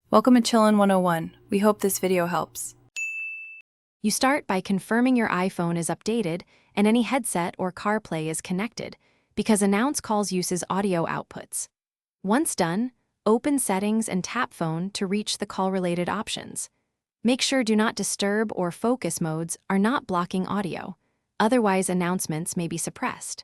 Welcome to Chillin' 101. We hope this video helps. You start by confirming your iPhone is updated and any headset or CarPlay is connected, because Announce Calls uses audio outputs. Once done, open Settings and tap Phone to reach the call-related options. Make sure Do Not Disturb or Focus modes are not blocking audio, otherwise announcements may be suppressed.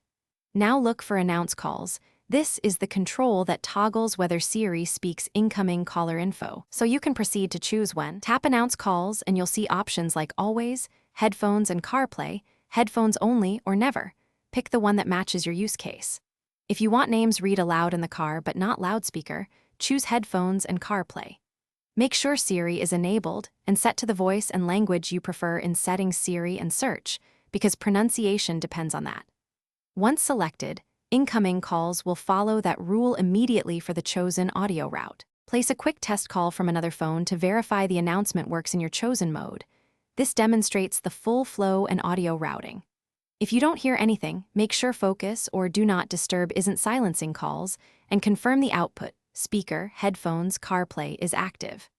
Now look for Announce Calls. This is the control that toggles whether Siri speaks incoming caller info, so you can proceed to choose when. Tap Announce Calls and you'll see options like Always, Headphones and CarPlay, Headphones Only, or Never. Pick the one that matches your use case. If you want names read aloud in the car but not loudspeaker, choose Headphones and CarPlay. Make sure Siri is enabled and set to the voice and language you prefer in Settings, Siri, and Search, because pronunciation depends on that. Once selected, incoming calls will follow that rule immediately for the chosen audio route. Place a quick test call from another phone to verify the announcement works in your chosen mode. This demonstrates the full flow and audio routing. If you don't hear anything, make sure Focus or Do Not Disturb isn't silencing calls, and confirm the output, speaker, headphones, CarPlay is active.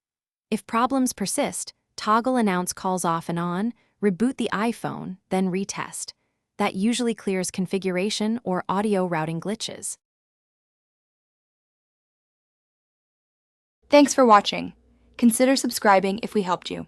If problems persist, toggle Announce Calls off and on, reboot the iPhone, then retest. That usually clears configuration or audio routing glitches. Thanks for watching. Consider subscribing if we helped you.